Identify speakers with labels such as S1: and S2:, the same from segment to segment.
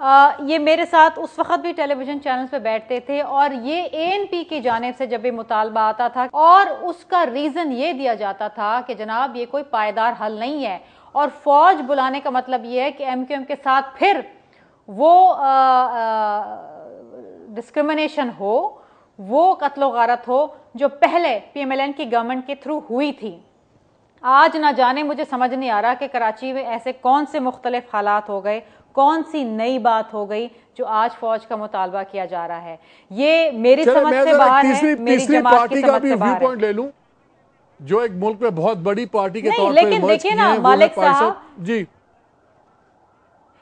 S1: یہ میرے ساتھ اس وقت بھی ٹیلی ویژن چینلز پہ بیٹھتے تھے اور یہ ANP کی جانب سے جب یہ مطالبہ آتا تھا اور اس کا ریزن یہ دیا جاتا تھا کہ جناب یہ کوئی پائیدار حل نہیں ہے اور فوج بلانے کا مطلب یہ ہے کہ MQM کے ساتھ پھر وہ ڈسکرمنیشن ہو، وہ قتل و غارت ہو جو پہلے PMLN کی گورنمنٹ کے تھرو ہوئی تھی۔ آج نہ جانے مجھے سمجھ نہیں آ رہا کہ کراچی میں ایسے کون سے مختلف حالات ہو گئے، کون سی نئی بات ہو گئی جو آج فوج کا مطالبہ کیا جا رہا ہے۔ یہ میری سمجھ سے باہر ہے، میری جماعت کی سمجھ سے باہر ہے۔
S2: لے لوں جو ایک ملک میں بہت بڑی پارٹی کے طور پر
S1: لیکن دیکھیں نا مالک صاحب،
S2: جی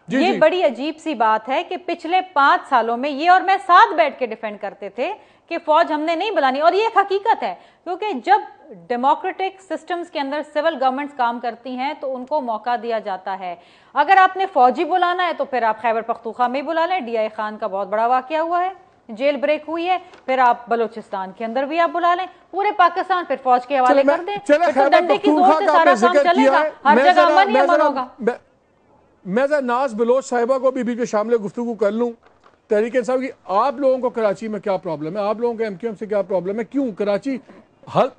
S1: یہ بڑی عجیب سی بات ہے کہ پچھلے 5 سالوں میں یہ اور میں ساتھ بیٹھ کے ڈیفینڈ کرتے تھے کہ فوج ہم نے نہیں بلانی، اور یہ ایک حقیقت ہے کیونکہ جب ڈیموکریٹک سسٹمز کے اندر سول گورنمنٹس کام کرتی ہیں تو ان کو موقع دیا جاتا ہے۔ اگر آپ نے فوجی بلانا ہے تو پھر آپ خیبر پختونخوا میں بلا لیں، DI خان کا بہت بڑا واقعہ ہوا ہے، جیل بریک ہوئی ہے، پھر آپ بلوچستان کے اندر بھی آپ بلا لیں، پورے پاکستان پھر فوج کے حوالے کر دیں، پھر تو ڈنڈے کی زور سے سارا کام چلے گا، ہر جگہ امن ہی امن ہوگا۔
S2: میں ذرا ناز بلوچ صاحبہ کو بھی شامل گفتگو کر لوں۔ تحریک انصاف کی آپ لوگوں کو کراچی میں کیا پرابلم ہے؟ آپ لوگوں کو MQM سے کیا پرابلم ہے؟ کیوں کراچی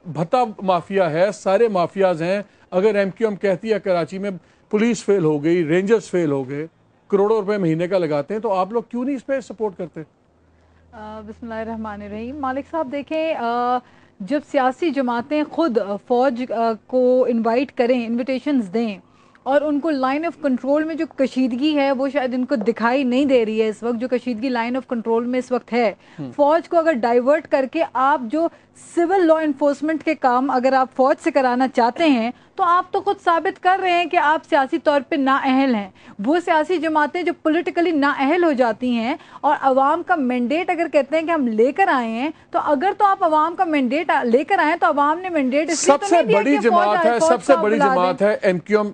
S2: بھتا مافیا ہے، سارے مافیاز ہیں۔ اگر MQM کہتی ہے کراچی میں پولیس فیل ہو گئی، رینجرز فیل ہو گئے، کروڑوں روپے مہینے کا لگاتے ہیں، تو آپ لوگ کیوں نہیں اس پہ سپورٹ کرتے؟
S3: بسم اللہ الرحمن الرحیم۔ مالک صاحب دیکھیں، جب سیاسی جماعتیں خود فوج کو انوائٹ کریں، انویٹیشنز دیں، اور ان کو لائن آف کنٹرول میں جو کشیدگی ہے وہ شاید ان کو دکھائی نہیں دے رہی ہے اس وقت، جو کشیدگی لائن آف کنٹرول میں اس وقت ہے، فوج کو اگر ڈائیورٹ کر کے آپ جو سول لا انفورسمنٹ کے کام اگر آپ فوج سے کرانا چاہتے ہیں تو آپ تو خود ثابت کر رہے ہیں کہ آپ سیاسی طور پہ نااہل ہیں۔ وہ سیاسی جماعتیں جو پولیٹیکلی نااہل ہو جاتی ہیں اور عوام کا مینڈیٹ اگر کہتے ہیں کہ ہم لے کر آئے ہیں، تو اگر تو آپ عوام کا مینڈیٹ لے کر آئے ہیں تو عوام نے مینڈیٹ اس لیے تو نہیں دیا کہ
S2: سب سے بڑی جماعت ہے MQM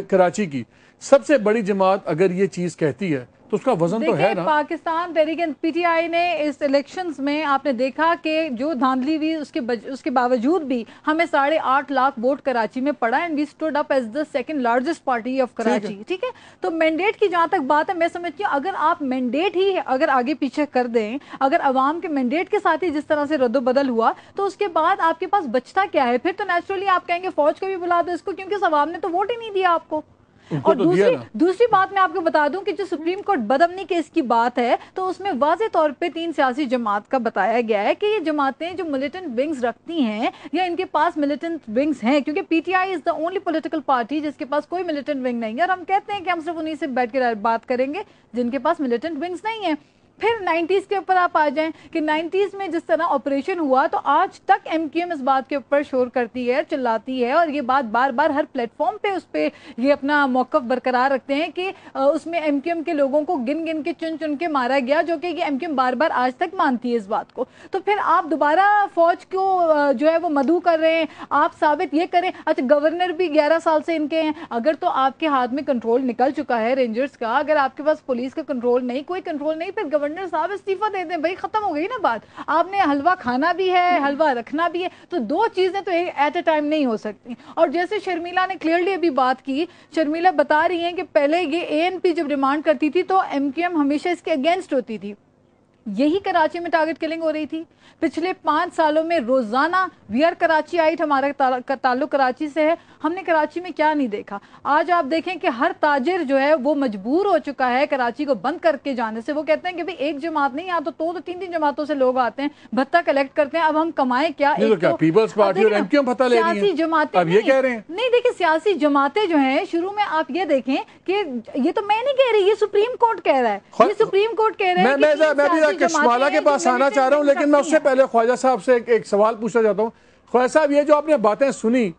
S2: کراچی کی، سب سے بڑی جماعت اگر یہ چیز کہتی ہے تو اس کا وزن تو ہے نا۔
S3: پاکستان تحریک PTI نے اس الیکشنز میں آپ نے دیکھا کہ جو دھاندلی ہوئی اس کے باوجود بھی ہمیں 8.5 لاکھ ووٹ کراچی میں پڑا، and we stood up as the second largest party of Karachi, ٹھیک ہے۔ تو مینڈیٹ کی جہاں تک بات ہے، میں سمجھتی ہوں اگر آپ مینڈیٹ ہی اگر آگے پیچھے کر دیں، اگر عوام کے مینڈیٹ کے ساتھ ہی جس طرح سے رد و بدل ہوا تو اس کے بعد آپ کے پاس بچتا کیا ہے؟ پھر تو نیچرلی آپ کہیں گے فوج کو بھی بلا دو اس کو، کیونکہ اس عوام نے تو ووٹ ہی نہیں دیا آپ کو۔ اور دوسری بات میں آپ کو بتا دوں کہ جو سپریم کورٹ بدامنی کیس کی بات ہے تو اس میں واضح طور پہ 3 سیاسی جماعت کا بتایا گیا ہے کہ یہ جماعتیں جو ملیٹنٹ ونگز رکھتی ہیں یا ان کے پاس ملیٹنٹ ونگز ہیں، کیونکہ PTI is the only political party جس کے پاس کوئی ملیٹنٹ ونگ نہیں ہے، اور ہم کہتے ہیں کہ ہم صرف انہیں سے بیٹھ کے بات کریں گے جن کے پاس ملیٹنٹ ونگز نہیں ہیں۔ پھر 90s کے اوپر آپ آ جائیں کہ 90s میں جس طرح آپریشن ہوا تو آج تک MQM اس بات کے اوپر شور کرتی ہے، چلاتی ہے، اور یہ بات بار بار ہر پلیٹ فارم پہ اس پہ یہ اپنا موقف برقرار رکھتے ہیں کہ اس میں MQM کے لوگوں کو گن گن کے چن چن کے مارا گیا، جو کہ یہ MQM بار بار آج تک مانتی ہے اس بات کو۔ تو پھر آپ دوبارہ فوج کو جو ہے وہ مدعو کر رہے ہیں، آپ ثابت یہ کریں۔ اچھا گورنر بھی 11 سال سے ان کے ہیں، اگر تو آپ کے ہاتھ میں کنٹرول نکل چکا ہے رینجرز کا، اگر آپ کے پاس پولیس کا کنٹرول نہیں، کوئی کنٹرول نہیں، پھر گورنر صاحب استعفیٰ دے دیں، بھائی ختم ہو گئی نا بات۔ آپ نے حلوہ کھانا بھی ہے، حلوہ رکھنا بھی ہے، تو 2 چیزیں تو ایٹ اے ٹائم نہیں ہو سکتی۔ اور جیسے شرمیلا نے کلیئرلی ابھی بات کی، شرمیلا بتا رہی ہیں کہ پہلے یہ ANP جب ڈیمانڈ کرتی تھی تو MQM ہمیشہ اس کے اگینسٹ ہوتی تھی، یہی کراچی میں ٹارگٹ کلنگ ہو رہی تھی۔ پچھلے 5 سالوں میں روزانہ وی آر کراچی آئٹ، ہمارا تعلق کراچی سے ہے، ہم نے کراچی میں کیا نہیں دیکھا۔ آج آپ دیکھیں کہ ہر تاجر جو ہے وہ مجبور ہو چکا ہے کراچی کو بند کر کے جانے سے۔ وہ کہتے ہیں کہ بھئی ایک جماعت نہیں، یہاں تو 2-3 جماعتوں سے لوگ آتے ہیں، بھتہ کلیکٹ کرتے ہیں، اب ہم کمائیں کیا؟
S2: پیپلز پارٹی اور MQM بھتہ لے رہی ہیں،
S3: سیاسی جماعتیں
S2: اب یہ کہہ رہے ہیں
S3: نہیں، دیکھیں سیاسی جماعتیں جو ہیں شروع میں آپ یہ دیکھیں کہ یہ تو میں نہیں کہہ رہی، یہ سپریم کورٹ کہہ رہا ہے، یہ سپریم کورٹ کہہ رہا ہے۔
S2: میں بھی کشمالہ کے پاس آنا چاہ رہا ہوں، لیکن میں اس سے پہلے خواجہ صاحب سے ایک سوال پوچھنا چاہتا ہوں۔ خواجہ صاحب، یہ جو آپ نے باتیں سنی،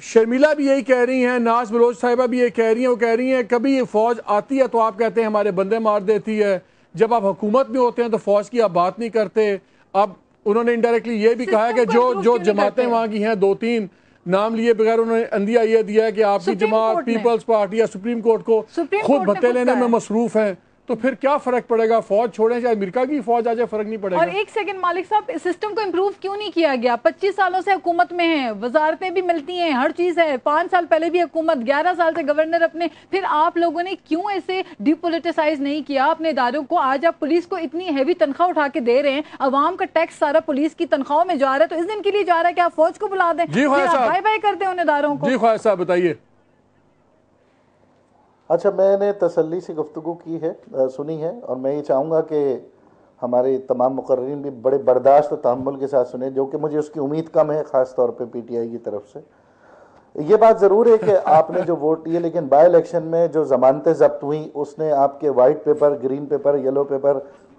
S2: شرمیلا بھی یہی کہہ رہی ہیں، ناز بلوچ صاحبہ بھی یہ کہہ رہی ہیں، وہ کہہ رہی ہیں کبھی یہ فوج آتی ہے تو آپ کہتے ہیں ہمارے بندے مار دیتی ہے، جب آپ حکومت میں ہوتے ہیں تو فوج کی آپ بات نہیں کرتے۔ اب انہوں نے انڈائریکٹلی یہ بھی کہا ہے کہ جو جماعتیں وہاں کی ہیں 2-3 نام لیے بغیر انہوں نے اندیا یہ دیا ہے کہ آپ کی جماعت پیپلز پارٹی یا سپریم کورٹ کو خود بھتے لینے میں مصروف ہیں۔ تو پھر کیا فرق پڑے گا؟ فوج چھوڑیں چاہے امریکہ کی فوج آ جائے، فرق نہیں پڑے گا۔
S3: اور ایک سیکنڈ مالک صاحب، سسٹم کو امپروو کیوں نہیں کیا گیا؟ 25 سالوں سے حکومت میں ہیں، وزارتیں بھی ملتی ہیں، ہر چیز ہے، 5 سال پہلے بھی حکومت، 11 سال سے گورنر اپنے، پھر آپ لوگوں نے کیوں ایسے ڈی پولیٹیسائز نہیں کیا اپنے اداروں کو؟ آج آپ پولیس کو اتنی ہیوی تنخواہ اٹھا کے دے رہے ہیں، عوام کا ٹیکس سارا پولیس کی تنخواہوں میں جا رہا ہے، تو اس دن کے لیے جا رہا ہے کہ آپ فوج کو بلا دیں،
S2: جی خواجہ صاحب،
S3: بائے بائے کر دیں ان اداروں کو۔
S2: جی خواجہ صاحب بتائیے۔
S4: اچھا، میں نے تسلی سے گفتگو کی ہے، سنی ہے، اور میں یہ چاہوں گا کہ ہمارے تمام مقررین بھی بڑے برداشت و تحمل کے ساتھ سنیں، جو کہ مجھے اس کی امید کم ہے، خاص طور پہ پی ٹی آئی کی طرف سے۔ یہ بات ضرور ہے کہ آپ نے جو ووٹ دیے، لیکن بائی الیکشن میں جو ضمانتیں ضبط ہوئیں اس نے آپ کے white paper, green paper, yellow paper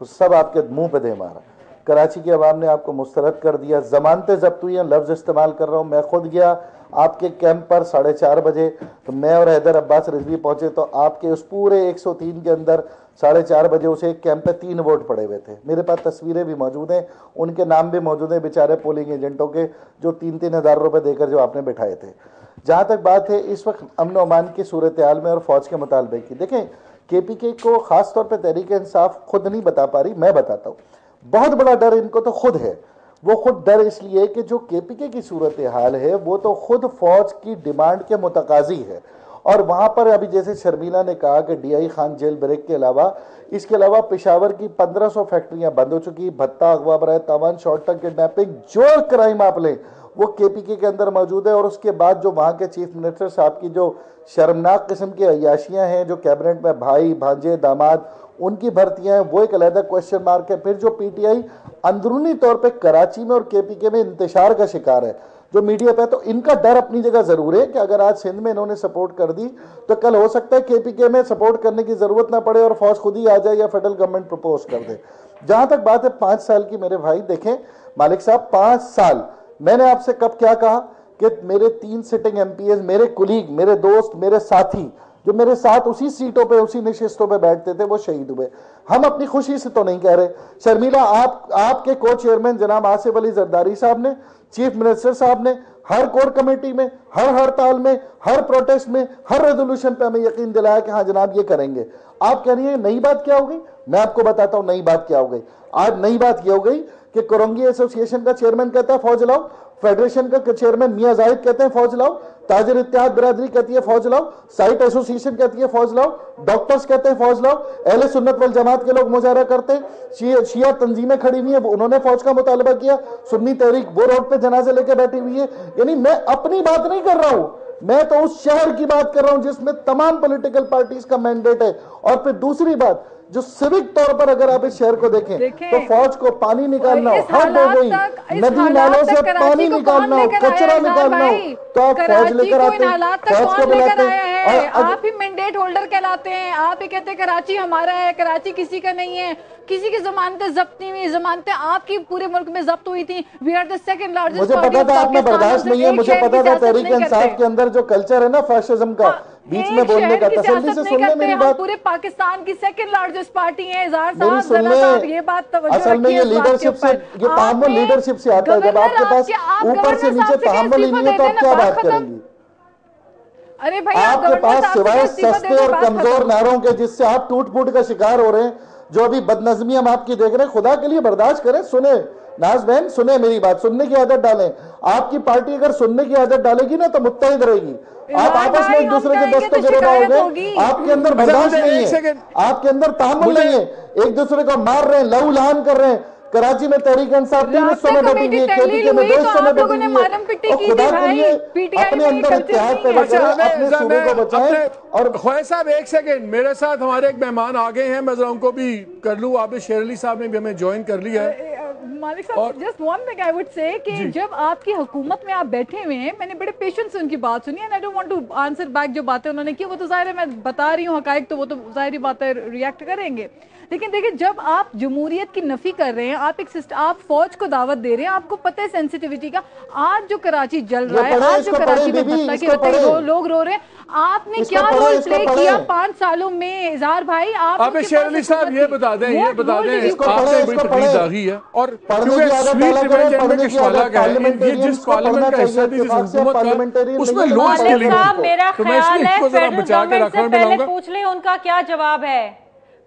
S4: سب آپ کے منہ پہ دے مارا۔ کراچی کی عوام نے آپ کو مسترد کر دیا، ضمانتیں ضبط ہوئی ہیں، لفظ استعمال کر رہا ہوں، میں خود گیا آپ کے کیمپ پر 4:30 بجے، تو میں اور حیدر عباس رضوی پہنچے تو آپ کے اس پورے 103 کے اندر 4:30 بجے اسے ایک کیمپ پہ 3 ووٹ پڑے ہوئے تھے۔ میرے پاس تصویریں بھی موجود ہیں، ان کے نام بھی موجود ہیں بیچارے پولنگ ایجنٹوں کے، جو 3-3 ہزار روپے دے کر جو آپ نے بٹھائے تھے۔ جہاں تک بات ہے اس وقت امن و امان کی صورتحال میں اور فوج کے مطالبے کی، دیکھیں کے پی کے کو خاص طور پہ تحریک انصاف خود نہیں بتا پا رہی، میں بتاتا ہوں۔ بہت بڑا ڈر ان کو تو خود ہے، وہ خود ڈر اس لیے کہ جو کے پی کے کی صورتحال ہے وہ تو خود فوج کی ڈیمانڈ کے متقاضی ہے، اور وہاں پر ابھی جیسے شرمیلا نے کہا کہ ڈی آئی خان جیل بریک کے علاوہ اس کے علاوہ پشاور کی 1500 فیکٹریاں بند ہو چکی، بھتہ، اغوا برائے تاوان، شارٹ ٹرم کڈنیپنگ، جو کرائم آپ لیں وہ کے پی کے اندر موجود ہے۔ اور اس کے بعد جو وہاں کے چیف منسٹر صاحب کی جو شرمناک قسم کی عیاشیاں ہیں، جو کیبنٹ میں بھائی، بھانجے، داماد، ان کی بھرتیاں ہیں، وہ ایک علیحدہ کوشچن مارک ہے۔ پھر جو پی ٹی آئی اندرونی طور پہ کراچی میں اور کے پی کے میں انتشار کا شکار ہے جو میڈیا پہ، تو ان کا ڈر اپنی جگہ ضرور ہے کہ اگر آج سندھ میں انہوں نے سپورٹ کر دی تو کل ہو سکتا ہے کے پی کے میں سپورٹ کرنے کی ضرورت نہ پڑے اور فوج خود ہی آ جائے یا فیڈرل گورنمنٹ پروپوز کر دے۔ جہاں تک بات ہے 5 سال کی، میرے بھائی دیکھیں مالک صاحب، 5 سال میں نے آپ سے کب کیا کہا کہ میرے 3 سٹنگ ایم پی ایز، میرے کولیگ، میرے دوست، میرے ساتھی جو میرے ساتھ اسی سیٹوں پہ، اسی نشستوں پہ بیٹھتے تھے، وہ شہید ہوئے۔ ہم اپنی خوشی سے تو نہیں کہہ رہے۔ شرمیلا، آپ کے کو چیئرمین جناب آصف علی زرداری صاحب نے، چیف منسٹر صاحب نے ہر کور کمیٹی میں، ہر ہڑتال میں، ہر پروٹیسٹ میں، ہر ریزولوشن پہ ہمیں یقین دلایا کہ ہاں جناب یہ کریں گے۔ آپ کہہ رہی ہیں نئی بات کیا ہو گئی؟ میں آپ کو بتاتا ہوں نئی بات کیا ہو گئی۔ آج نئی بات یہ ہو گئی کہ کرونگی ایسوسی ایشن کا چیئرمین کہتا ہے فوج لاؤ، فیڈریشن کا چیئرمین میاں زاہد کہتے ہیں فوج لاؤ، تاجر اتحاد برادری کہتی ہے فوج لاؤ، سائٹ ایسوسی ایشن کہتی ہے فوج لاؤ، ڈاکٹرز کہتے ہیں فوج لاؤ، اہل سنت والجماعت کے لوگ مظاہرہ کرتے ہیں، شیعہ تنظیمیں کھڑی ہوئی ہیں، انہوں نے فوج کا مطالبہ کیا، سنی تحریک وہ روڈ پہ جنازے لے کے بیٹھی ہوئی ہے۔ یعنی میں اپنی بات نہیں کر رہا ہوں، میں تو اس شہر کی بات کر رہا ہوں جس میں تمام پولیٹیکل پارٹیز کا مینڈیٹ ہے۔ اور پھر دوسری بات، جو سیوک طور پر اگر آپ اس شہر کو دیکھیں تو فوج کو پانی نکالنا ہو، حد ہو گئی، ندی نالوں سے پانی نکالنا ہو، کچرا نکالنا ہو تو آپ فوج لے کر آتے ہیں، فوج کو بلاتے ہیں۔
S3: آپ ہی مینڈیٹ ہولڈر کہلاتے ہیں، آپ ہی کہتے ہیں کراچی ہمارا ہے، کراچی کسی کا نہیں ہے، کسی کی ضمانتیں ضبط نہیں ہوئی، ضمانتیں آپ کی پورے ملک میں ضبط ہوئی تھیں۔ We are the second largest
S4: مجھے پتا تھا آپ میں برداشت نہیں ہے، مجھے پتا تھا تحریک انصاف کے اندر جو کلچر ہے نا فیشزم کا، بیچ میں بولنے کا، تسلی سے سن لیں میری بات۔
S3: پورے پاکستان کی سیکنڈ لارجسٹ پارٹی ہے، اظہار
S4: میری
S3: صاحب،
S4: سن
S3: ذرا صاحب یہ
S4: لیں،
S3: بات توجہ
S4: اصل میں یہ لیڈرشپ سے، یہ تحمل لیڈرشپ سے آتا ہے۔ جب آپ کے پاس اوپر سے نیچے تحمل ہی نہیں ہے تو آپ کیا بات کریں گی؟ آپ کے پاس سوائے سستے اور کمزور نعروں کے جس سے آپ ٹوٹ پھوٹ کا شکار ہو رہے ہیں، جو ابھی بدنظمی ہم آپ کی دیکھ رہے ہیں، خدا کے لیے برداشت کریں، سنیں ناز بہن، سنیں میری بات، سننے کی عادت ڈالیں۔ آپ کی پارٹی اگر سننے کی عادت ڈالے گی نا تو متحد رہے گی۔ آپ آپس میں ایک دوسرے کے دستوں گرے ہو گئے، آپ کے اندر برداشت نہیں ہے، آپ کے اندر تحمل نہیں ہے، ایک دوسرے کو مار رہے ہیں، لہو لہان کر رہے ہیں۔ کراچی میں تحریک انصاف 3 حصوں میں بیٹھی ہوئی ہے، کے پی کے میں 2 حصوں میں بیٹھی ہوئی ہے، اور خدا کے لیے اپنے اندر اتحاد پیدا کریں، اپنے صوبے کو بچائیں۔
S2: اور خواجہ صاحب ایک سیکنڈ، میرے ساتھ ہمارے ایک مہمان آگئے ہیں، میں ذرا ان کو بھی کر لوں۔ عابد شیر علی صاحب نے بھی ہمیں جوائن کر لیا ہے۔
S3: مالک صاحب، just one thing I would say کہ جب آپ کی حکومت میں آپ بیٹھے ہوئے ہیں، میں نے بڑے پیشنس سے ان کی بات سنی، and I don't want to answer back جو باتیں انہوں نے کی، وہ تو ظاہر ہے میں بتا رہی ہوں حقائق، تو وہ تو ظاہری بات ہے ریئیکٹ کریں گے۔ لیکن دیکھیں، جب آپ جمہوریت کی نفی کر رہے ہیں، آپ فوج کو دعوت دے رہے ہیں، آپ کو پتہ ہے سینسٹیوٹی کا، آج جو کراچی جل رہا ہے، آج جو کراچی میں بھٹا کے لوگ رو رہے ہیں، آپ نے کیا رول پلے کیا 5 سالوں میں؟ اظہار بھائی، آپ
S2: شیر علی صاحب یہ بتا دیں، آپ نے بڑی تقریر داغی ہے، اور جس پارلیمنٹ کا حصہ تھی، جس حکومت کا، اس میں لوگ کے لیے
S1: میرا خیال ہے فیڈرل گورنمنٹ سے پہلے پوچھ لیں ان کا کیا جواب ہے۔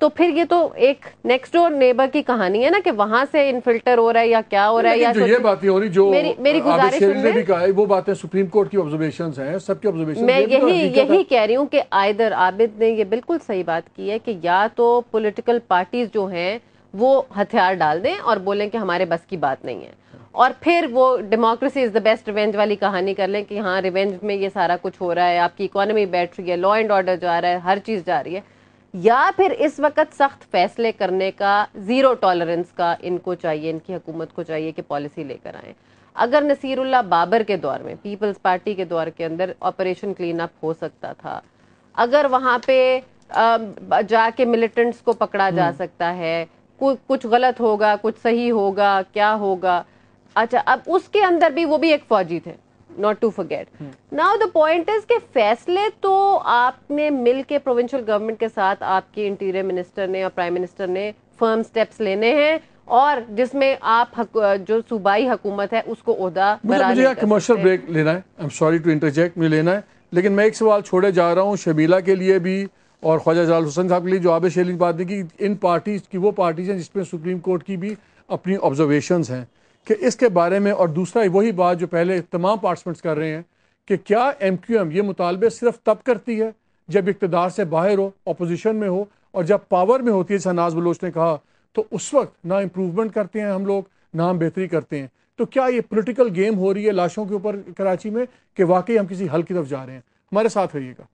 S5: تو پھر یہ تو ایک نیکسٹ ڈور نیبر کی کہانی ہے نا کہ وہاں سے انفلٹر ہو رہا ہے یا کیا ہو رہا ہے. یا
S2: جو یہ باتیں ہو رہی جو
S5: میری گزارش
S2: نے بھی کہا ہے وہ باتیں سپریم کورٹ کی آبزرویشنز ہیں, سب کی آبزرویشنز.
S5: میں یہی کہہ رہی ہوں کہ آئدر عابد نے یہ بالکل صحیح بات کی ہے کہ یا تو پولیٹیکل پارٹیز جو ہیں وہ ہتھیار ڈال دیں اور بولیں کہ ہمارے بس کی بات نہیں ہے, اور پھر وہ democracy is the best revenge والی کہانی کر لیں کہ ہاں ریونج میں یہ سارا کچھ ہو رہا ہے, آپ کی اکانومی بیٹھ رہی ہے, لا اینڈ آرڈر جا رہا ہے, ہر چیز جا رہی ہے. یا پھر اس وقت سخت فیصلے کرنے کا, زیرو ٹالرنس کا ان کو چاہیے, ان کی حکومت کو چاہیے کہ پالیسی لے کر آئیں. اگر نصیر اللہ بابر کے دور میں پیپلز پارٹی کے دور کے اندر آپریشن کلین اپ ہو سکتا تھا, اگر وہاں پہ جا کے ملیٹنٹس کو پکڑا جا سکتا ہے, کچھ غلط ہوگا کچھ صحیح ہوگا کیا ہوگا. اچھا اب اس کے اندر بھی وہ بھی ایک فوجی تھے, not to forget. Now the point is کہ فیصلے تو آپ نے مل کے پروونشل گورنمنٹ کے ساتھ آپ کے انٹیریئر منسٹر نے اور پرائم منسٹر نے فرم سٹیپس لینے ہیں, اور جس میں آپ جو صوبائی حکومت ہے اس کو عہدہ
S2: مجھے کمرشل بریک لینا ہے, I'm sorry to interject, مجھے لینا ہے, لیکن میں ایک سوال چھوڑے جا رہا ہوں شبیلہ کے لیے بھی اور خواجہ جلال حسین صاحب کے لیے جو عابد شیرلی کی بات ہے کہ ان پارٹیز کی وہ پارٹیز ہیں جس میں سپریم کورٹ کی بھی اپنی آبزرویشنز ہیں کہ اس کے بارے میں. اور دوسرا وہی بات جو پہلے تمام پارٹیسپینٹس کر رہے ہیں کہ کیا ایم کیو ایم یہ مطالبے صرف تب کرتی ہے جب اقتدار سے باہر ہو, اپوزیشن میں ہو, اور جب پاور میں ہوتی ہے جیسا ناز بلوچ نے کہا تو اس وقت نہ امپروومنٹ کرتے ہیں ہم لوگ نہ ہم بہتری کرتے ہیں. تو کیا یہ پولیٹیکل گیم ہو رہی ہے لاشوں کے اوپر کراچی میں کہ واقعی ہم کسی حل کی طرف جا رہے ہیں؟ ہمارے ساتھ رہیے گا.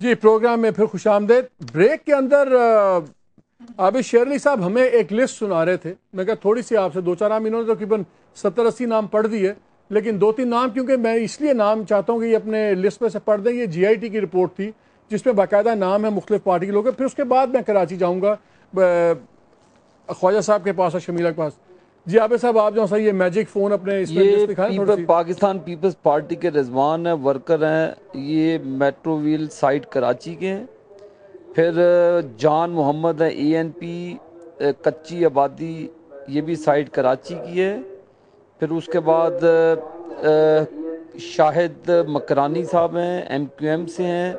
S2: جی پروگرام میں پھر خوش آمدید. بریک کے اندر عابد شیرلی صاحب ہمیں ایک لسٹ سنا رہے تھے, میں کہا تھوڑی سی آپ سے 2-4 نام, انہوں نے تقریباً 70-80 نام پڑھ دیے, لیکن 2-3 نام کیونکہ میں اس لیے نام چاہتا ہوں کہ یہ اپنے لسٹ میں سے پڑھ دیں. یہ جی آئی ٹی کی رپورٹ تھی جس میں باقاعدہ نام ہے مختلف پارٹی کے لوگ, پھر اس کے بعد میں کراچی جاؤں گا خواجہ صاحب کے پاس اور شمیلہ کے پاس. جی عابد صاحب آپ جو صحیح یہ میجک فون اپنے اس میں دکھائیں.
S6: پاکستان پیپلز پارٹی کے رضوان ہیں, ورکر ہیں, یہ میٹرو ویل سائٹ کراچی کے ہیں. پھر جان محمد ہیں اے این پی کچی آبادی, یہ بھی سائٹ کراچی کی ہے. پھر اس کے بعد شاہد مکرانی صاحب ہیں ایم کیو ایم سے ہیں,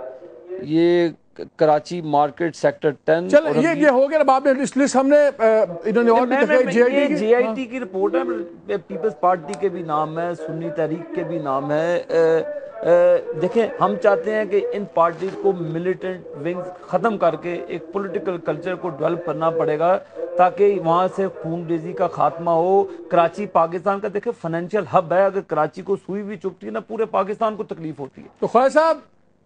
S6: یہ کراچی مارکیٹ سیکٹر 10.
S2: چلیں یہ ہو گیا. بعد میں اس لسٹ ہم نے انہوں نے اور بھی دکھائی
S6: جے آئی ٹی کی رپورٹ ہے, پیپلز پارٹی کے بھی نام ہے, سنی تحریک کے بھی نام ہے. دیکھیں ہم چاہتے ہیں کہ ان پارٹیز کو ملیٹنٹ ونگز ختم کر کے ایک پولیٹیکل کلچر کو ڈیولپ کرنا پڑے گا تاکہ وہاں سے خون ریزی کا خاتمہ ہو. کراچی پاکستان کا دیکھیں فائنینشیل ہب ہے, اگر کراچی کو سوئی بھی چکتی ہے نا پورے پاکستان کو تکلیف ہوتی ہے.
S2: تو خواجہ صاحب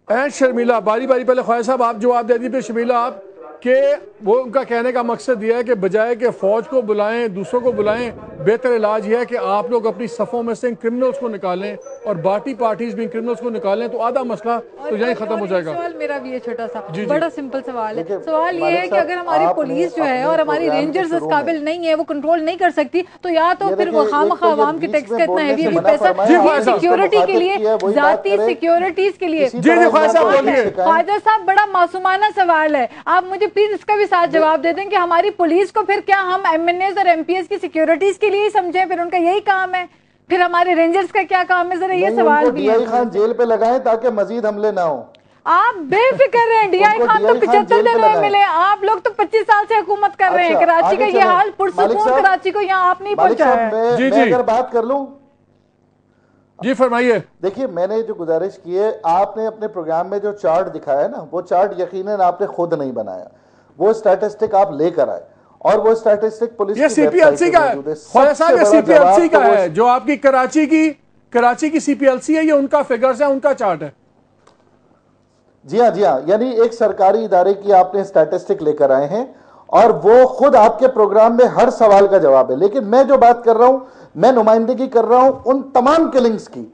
S2: اینڈ شرمیلا باری پہلے خواجہ صاحب آپ جواب دے دی, پھر شرمیلا آپ, کہ وہ ان کا کہنے کا مقصد یہ ہے کہ بجائے کہ فوج کو بلائیں دوسروں کو بلائیں, بہتر علاج یہ ہے کہ آپ لوگ اپنی صفوں میں سے ان کرمنلز کو نکالیں اور باقی پارٹیز بھی ان کرمنلز کو نکالیں تو آدھا مسئلہ تو یہیں ختم ہو جائے گا.
S3: سوال میرا بھی ہے چھوٹا سا, بڑا سمپل سوال ہے. سوال یہ ہے کہ اگر ہماری پولیس جو ہے اور ہماری رینجرز اس قابل نہیں ہے, وہ کنٹرول نہیں کر سکتی, تو یا تو پھر وہ خامخواہ عوام کے ٹیکس کا اتنا ہیوی پیسہ سیکیورٹی کے لیے, ذاتی سیکیورٹیز کے لیے. خواجہ صاحب بڑا معصومانہ سوال ہے, آپ مجھے پلیز اس کا بھی ساتھ جواب دے دیں کہ ہماری پولیس کو پھر کیا ہم ایم این ایز اور ایم پی ایس کی سیکیورٹیز کے لیے ہی سمجھیں, پھر ان کا یہی کام ہے, پھر ہمارے رینجرز کا کیا کام ہے؟ ذرا یہ سوال بھی ہے.
S4: ڈی آئی خان جیل پہ لگائیں تاکہ مزید حملے نہ ہوں.
S3: آپ بے فکر رہیں, ڈی آئی خان تو 75 دنوں میں ملے, آپ لوگ تو 25 سال سے حکومت کر رہے ہیں. کراچی کا یہ حال پرسکون کراچی کو یہاں آپ نہیں پہنچا ہے.
S4: میں اگر بات کر لوں,
S2: جی فرمائیے.
S4: دیکھیے میں نے جو گزارش کی ہے, آپ نے اپنے پروگرام میں جو چارٹ دکھایا ہے نا, وہ چارٹ یقیناً آپ نے خود نہیں بنایا, وہ اسٹیٹسٹک آپ لے کر آئے, اور وہ اسٹیٹسٹک پولیس
S2: یہ سی پی ایل سی کا ہے. خواجہ صاحب یہ سی پی ایل سی کا ہے جو آپ کی کراچی کی سی پی ایل سی ہے, یہ ان کا فگرز ہے, ان کا چارٹ ہے.
S4: جی ہاں, یعنی ایک سرکاری ادارے کی آپ نے اسٹیٹسٹک لے کر آئے ہیں اور وہ خود آپ کے پروگرام میں ہر سوال کا جواب ہے. لیکن میں جو بات کر رہا ہوں, میں نمائندگی کر رہا ہوں ان تمام کلنگز کی.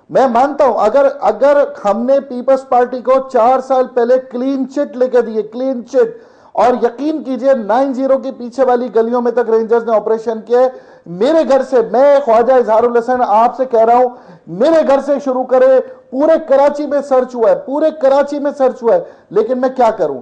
S4: میں مانتا ہوں اگر ہم نے پیپلز پارٹی کو 4 سال پہلے کلین چٹ لے کے دیے, کلین چٹ, اور یقین کیجئے 9-0 کے پیچھے والی گلیوں میں تک رینجرز نے آپریشن کیا ہے. میرے گھر سے, میں خواجہ اظہار الحسن آپ سے کہہ رہا ہوں, میرے گھر سے شروع کرے, پورے کراچی میں سرچ ہوا ہے, پورے کراچی میں سرچ ہوا ہے. لیکن میں کیا کروں,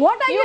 S3: What are you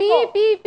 S3: PPP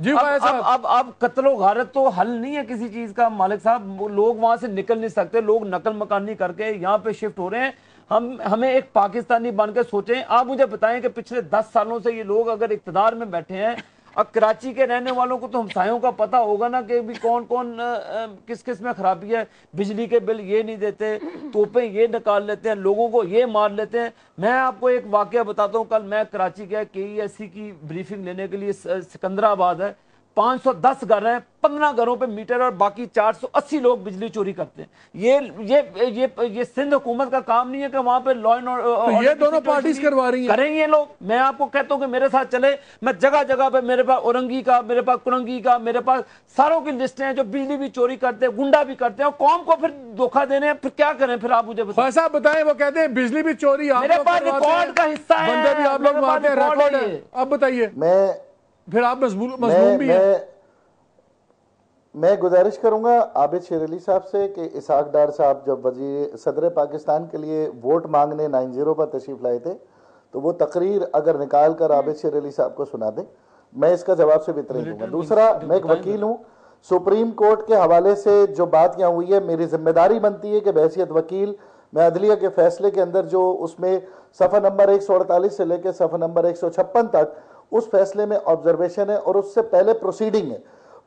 S2: جی فیض صاحب،
S6: اب قتل و غارت تو حل نہیں ہے کسی چیز کا مالک صاحب. لوگ وہاں سے نکل نہیں سکتے, لوگ نقل مکانی کر کے یہاں پہ شفٹ ہو رہے ہیں. ہمیں ایک پاکستانی بن کے سوچیں. آپ مجھے بتائیں کہ پچھلے 10 سالوں سے یہ لوگ اگر اقتدار میں بیٹھے ہیں, اب کراچی کے رہنے والوں کو تو ہمسایوں کا پتہ ہوگا نا کہ بھی کون کون کس کس میں خرابی ہے. بجلی کے بل یہ نہیں دیتے, توپیں یہ نکال لیتے ہیں, لوگوں کو یہ مار لیتے ہیں. میں آپ کو ایک واقعہ بتاتا ہوں. کل میں کراچی گیا KESC کی بریفنگ لینے کے لیے. سکندرآباد ہے, 510 گھر ہیں, 15 گھروں پہ میٹر اور باقی 480 لوگ بجلی چوری کرتے ہیں. یہ سندھ حکومت کا کام نہیں ہے کہ وہاں پہ لا اینڈ آرڈر
S2: یہ دونوں پارٹیز کروا رہی ہیں.
S6: کریں یہ لوگ. میں آپ کو کہتا ہوں کہ میرے ساتھ چلے, میں جگہ جگہ پہ, میرے پاس اورنگی کا, میرے پاس کرنگی کا, میرے پاس ساروں کی لسٹیں ہیں جو بجلی بھی چوری کرتے ہیں, گنڈا بھی کرتے ہیں, اور قوم کو پھر دھوکہ دینے ہیں. پھر کیا کریں؟ پھر آپ مجھے بتائیں.
S2: صاحب بتائیں, وہ کہتے ہیں بجلی بھی چوری آپ
S6: میرے پاس ریکارڈ کا حصہ ہے,
S2: بندے بھی آپ لوگ مارتے ہیں, ریکارڈ ہے. اب بتائیے, پھر آپ مضمون بھی ہیں.
S4: میں گزارش کروں گا عابد شیر علی صاحب سے کہ اسحاق ڈار صاحب جب صدر پاکستان کے لیے ووٹ مانگنے 90 پر تشریف لائے تھے تو وہ تقریر اگر نکال کر عابد شیر علی صاحب کو سنا دیں, میں اس کا جواب سے بھی دوں گا. دوسرا, میں ایک وکیل ہوں. سپریم کورٹ کے حوالے سے جو بات یہاں ہوئی ہے, میری ذمہ داری بنتی ہے کہ بحیثیت وکیل میں عدلیہ کے فیصلے کے اندر جو اس میں صفحہ نمبر 148 سے لے کے صفحہ نمبر 156 تک اس فیصلے میں آبزرویشن ہے, اور اس سے پہلے پروسیڈنگ ہے.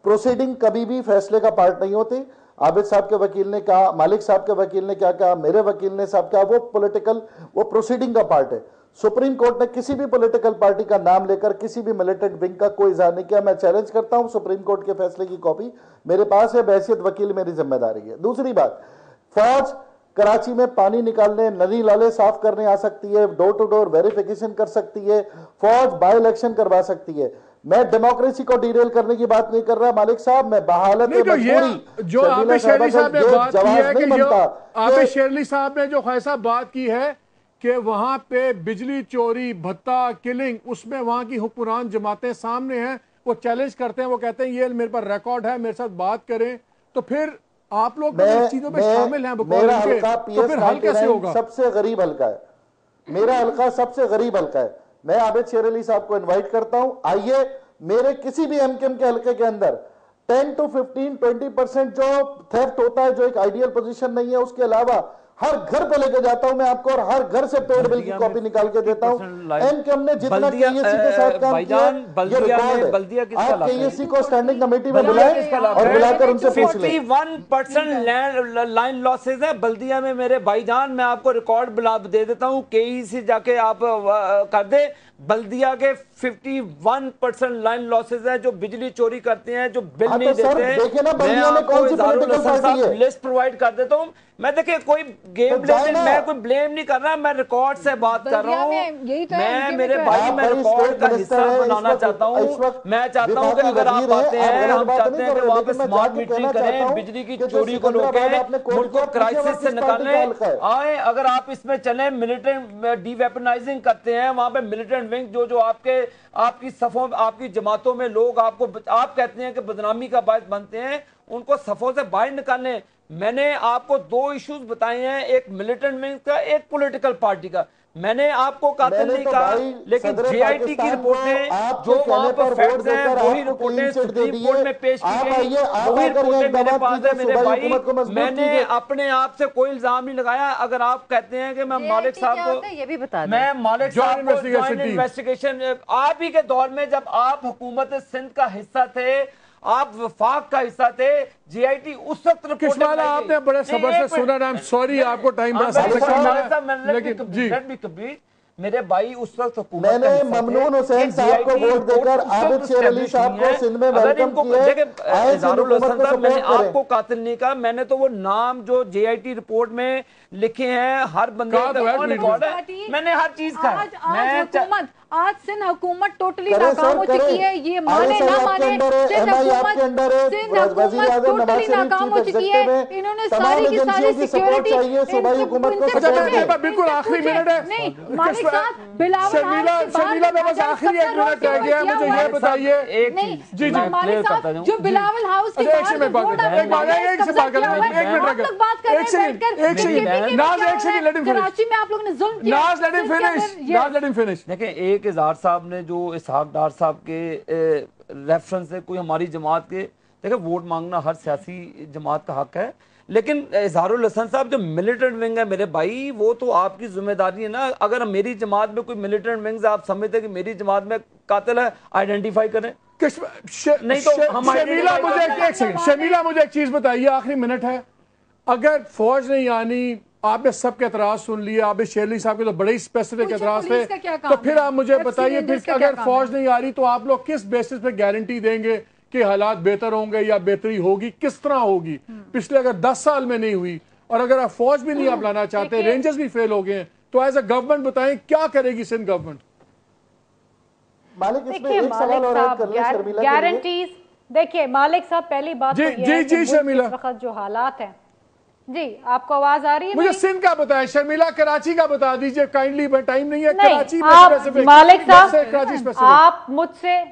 S4: پروسیڈنگ کبھی بھی فیصلے کا پارٹ نہیں ہوتی. عابد صاحب کے وکیل نے کہا, مالک صاحب کے وکیل نے کیا کہا, میرے وکیل نے صاحب کہا, وہ پولیٹیکل, وہ پروسیڈنگ کا پارٹ ہے. سپریم کورٹ نے کسی بھی پولیٹیکل پارٹی کا نام لے کر کسی بھی ملیٹنٹ ونگ کا کوئی اظہار نہیں کیا. میں چیلنج کرتا ہوں, سپریم کورٹ کے فیصلے کی کاپی میرے پاس ہے, بحیثیت وکیل میری ذمہ داری ہے. دوسری بات, فوج کراچی میں پانی نکالنے, ندی نالے صاف کرنے آ سکتی ہے, ڈور ٹو ڈور ویریفیکیشن کر سکتی ہے, فوج بائی الیکشن کروا سکتی ہے. میں ڈیموکریسی کو ڈیریل کرنے کی بات نہیں کر رہا مالک صاحب, میں بحالت مجبوری
S2: جو عابد شیر علی صاحب نے بات کی ہے کہ جو عابد شیر علی صاحب نے جو خیسا بات کی ہے کہ وہاں پہ بجلی چوری, بھتہ, کلنگ, اس میں وہاں کی حکمران جماعتیں سامنے ہیں, وہ چیلنج کرتے ہیں, وہ کہتے ہیں یہ میرے پر ریکارڈ ہے, میرے ساتھ بات کریں. تو پھر آپ لوگ اس چیزوں پہ شامل ہیں,
S4: میرا حلقہ
S2: تو پھر حل کیسے ہوگا؟
S4: سب سے غریب حلقہ ہے, میرا حلقہ سب سے غریب حلقہ ہے. میں عابد شیر علی صاحب کو انوائٹ کرتا ہوں, آئیے میرے کسی بھی ایم کے حلقے کے اندر 10 to 15-20% جو تھیفٹ ہوتا ہے, جو ایک آئیڈیل پوزیشن نہیں ہے, اس کے علاوہ ہر گھر پہ لے کے جاتا ہوں میں آپ کو, اور ہر گھر سے پیڈ بل کی کاپی نکال کے دیتا ہوں. ایم کے ہم نے جتنا KESC کے ساتھ کام کیا یہ ریکارڈ ہے. آپ KESC کو اسٹینڈنگ کمیٹی میں بلائیں اور بلا کر ان سے پوچھ لیں.
S6: 51% لائن لاسز ہیں بلدیہ میں میرے بھائی جان. میں آپ کو ریکارڈ بلا دے دیتا ہوں, KEC جا کے آپ کر دے. بلدیہ کے 51% لائن لاسز ہیں جو بجلی چوری کرتے ہیں, جو بل نہیں دیتے ہیں. میں آپ کو لسٹ پرووائڈ کر دیتا ہوں. میں دیکھیں کوئی گیم میں کوئی بلیم نہیں کر رہا, میں ریکارڈ سے بات کر رہا ہوں. میں میرے بھائی, میں ریکارڈ کا حصہ بنانا چاہتا ہوں. میں چاہتا ہوں کہ اگر آپ آتے ہیں, ہم چاہتے ہیں کہ وہاں پہ سمارٹ میٹرنگ کریں, بجلی کی چوری کو روکیں, ملک کو کرائسس سے نکالیں. آئیں, اگر آپ اس میں چلیں, ملیٹنٹ ڈی ویپنائزنگ کرتے ہیں وہاں پہ ملیٹنٹ ونگ جو آپ کی صفوں, آپ کی جماعتوں میں لوگ آپ کہتے ہیں کہ بدنامی کا باعث بنتے ہیں, ان کو صفوں سے باہر نکالیں. میں نے آپ کو 2 ایشوز بتائے ہیں, ایک ملیٹنٹ ونگ کا, ایک پولیٹیکل پارٹی کا. میں نے آپ کو قاتل نہیں کہا, لیکن JIT کی رپورٹیں جو وہاں پر فیکٹس ہیں وہی رپورٹیں سپریم کورٹ میں پیش کی گئی, وہی رپورٹیں میرے پاس ہیں میرے بھائی. میں نے اپنے آپ سے کوئی الزام نہیں لگایا. اگر آپ کہتے ہیں کہ میں مالک صاحب کو,
S5: یہ بھی بتا دیں,
S6: میں مالک صاحب کو جوائنٹ انویسٹیگیشن, آپ ہی کے دور میں جب آپ حکومت سندھ کا حصہ تھے, آپ وفاق کا حصہ تھے, JIT اس وقت
S2: کشمالہ آپ نے بڑے صبر سے سنا. I'm sorry, آپ کو ٹائم بڑا سکتا
S6: ہے. میرے بھائی اس وقت حکومت
S4: میں نے ممنون حسین صاحب کو ووٹ دے کر عابد شیر علی صاحب کو سندھ میں ویلکم کیا.
S6: میں نے آپ کو قاتل نہیں کہا, میں نے تو وہ نام جو JIT رپورٹ میں لکھے ہیں ہر بندے میں نے ہر چیز کہا.
S3: آج سندھ حکومت ٹوٹلی ناکام ہو چکی ہے, یہ مانے نہ مانے, سندھ حکومت ٹوٹلی ناکام ہو چکی ہے. انہوں نے ساری کی ساری سیکیورٹی
S2: بالکل آخری منٹ ہے.
S3: نہیں مالک صاحب,
S2: شرمیلا میں بس آخری 1 منٹ رہ گیا, مجھے یہ بتائیے.
S3: جی مالک صاحب, جو بلاول ہاؤس کے کراچی میں آپ لوگوں نے ظلم کیا.
S6: دیکھیں, ایک اظہار صاحب نے جو اسحاق ڈار صاحب کے ریفرنس سے کوئی ہماری جماعت کے، دیکھیں ووٹ مانگنا ہر سیاسی جماعت کا حق ہے، لیکن اظہار الحسن صاحب جو ملیٹنٹ ونگ ہے میرے بھائی، وہ تو آپ کی ذمہ داری ہے نا. اگر میری جماعت میں کوئی ملیٹنٹ ونگز آپ سمجھتے ہیں کہ میری جماعت میں قاتل ہے، آئیڈینٹیفائی کریں. نہیں تو ہم
S2: شمیلہ مجھے ایک چیز بتائیے، آخری منٹ ہے. اگر فوج نہیں آنی، آپ نے سب کے اعتراض سن لیے، آپ نے شیرلی صاحب کے تو بڑے ہی اسپیسیفک اعتراض تھے، تو پھر آپ مجھے بتائیے پھر اگر فوج نہیں آ رہی تو آپ لوگ کس بیسس پہ گارنٹی دیں گے کہ حالات بہتر ہوں گے یا بہتری ہوگی؟ کس طرح ہوگی؟ پچھلے اگر 10 سال میں نہیں ہوئی، اور اگر آپ فوج بھی نہیں آپ لانا چاہتے، رینجرز بھی فیل ہو گئے ہیں، تو ایز اے گورنمنٹ بتائیں کیا کرے گی سندھ گورنمنٹ؟
S4: مالک اس میں ایک سوال اور ایڈ کر لیں شرمیلہ کے لیے.
S1: گارنٹیز دیکھیے مالک صاحب، پہلی بات تو یہ ہے کہ ملک اس وقت جو حالات ہیں. جی آپ کو آواز آ رہی ہے؟
S2: مجھے سندھ کا بتائیں، شرمیلہ کراچی کا بتا دیجئے کائنڈلی، ٹائم نہیں ہے. کراچی
S1: نہیں مالک صاحب، آپ مجھ سے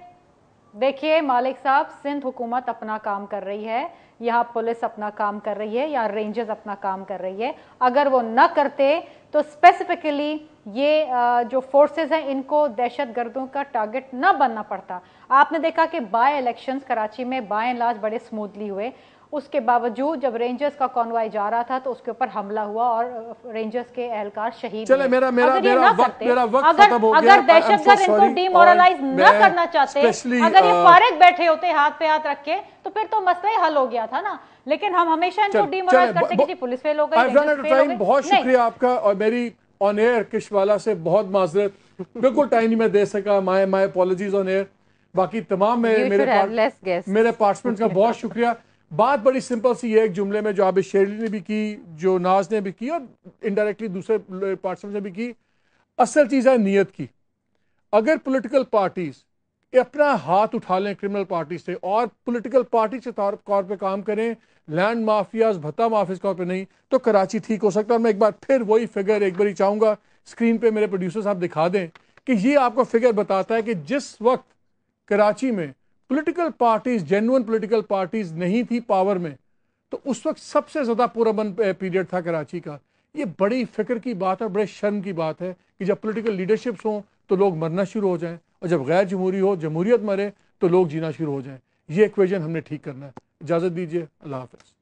S1: دیکھیے مالک صاحب، سندھ حکومت اپنا کام کر رہی ہے، یہاں پولیس اپنا کام کر رہی ہے، یہاں رینجرز اپنا کام کر رہی ہے. اگر وہ نہ کرتے تو اسپیسیفکلی یہ جو فورسز ہیں ان کو دہشت گردوں کا ٹارگٹ نہ بننا پڑتا. آپ نے دیکھا کہ بائی الیکشنز کراچی میں بائی لاج بڑے سموتھلی ہوئے، اس کے باوجود جب رینجرز کا کانوائے جا رہا تھا تو اس کے اوپر حملہ ہوا اور رینجرز کے اہلکار شہید ہوئے. اگر دہشت گرد ان کو ڈی مورلائز نہ کرنا چاہتے، اگر یہ فارغ بیٹھے ہوتے ہاتھ پہ ہاتھ رکھ کے، تو پھر تو مسئلہ ہی حل ہو گیا تھا نا. لیکن ہم ہمیشہ ان کو ڈی مورلائز کرتے کہ جی پولیس فیل ہو گئی.
S2: بہت شکریہ آپ کا، اور میری آن ایئر کشوالا سے بہت معذرت، بالکل ٹائم نہیں میں دے سکا، مائی اپولوجیز آن ایئر. باقی تمام میرے پارٹسپنٹس کا بہت شکریہ. بات بڑی سمپل سی ہے، ایک جملے میں جو عابد شیرلی نے بھی کی، جو ناز نے بھی کی، اور انڈائریکٹلی دوسرے پارٹسپنٹس نے بھی کی. اصل چیز ہے نیت کی. اگر پولیٹیکل پارٹیز اپنا ہاتھ اٹھا لیں کرمنل پارٹیز سے، اور پولیٹیکل پارٹیز کے طور پہ کام کریں، لینڈ مافیاز بھتہ مافیاز طور پہ نہیں، تو کراچی ٹھیک ہو سکتا ہے. اور میں ایک بار پھر وہی فگر ایک باری چاہوں گا اسکرین پہ میرے پروڈیوسر صاحب دکھا دیں کہ یہ آپ کو فگر بتاتا ہے کہ جس وقت کراچی میں political parties, genuine political parties نہیں تھی پاور میں، تو اس وقت سب سے زیادہ پرامن پیریڈ تھا کراچی کا. یہ بڑی فکر کی بات ہے، بڑے شرم کی بات ہے کہ جب پولیٹیکل لیڈرشپس ہوں تو لوگ مرنا شروع ہو جائیں، اور جب غیر جمہوری ہو، جمہوریت مرے، تو لوگ جینا شروع ہو جائیں. یہ ایکویژن ہم نے ٹھیک کرنا ہے. اجازت دیجیے، اللہ حافظ.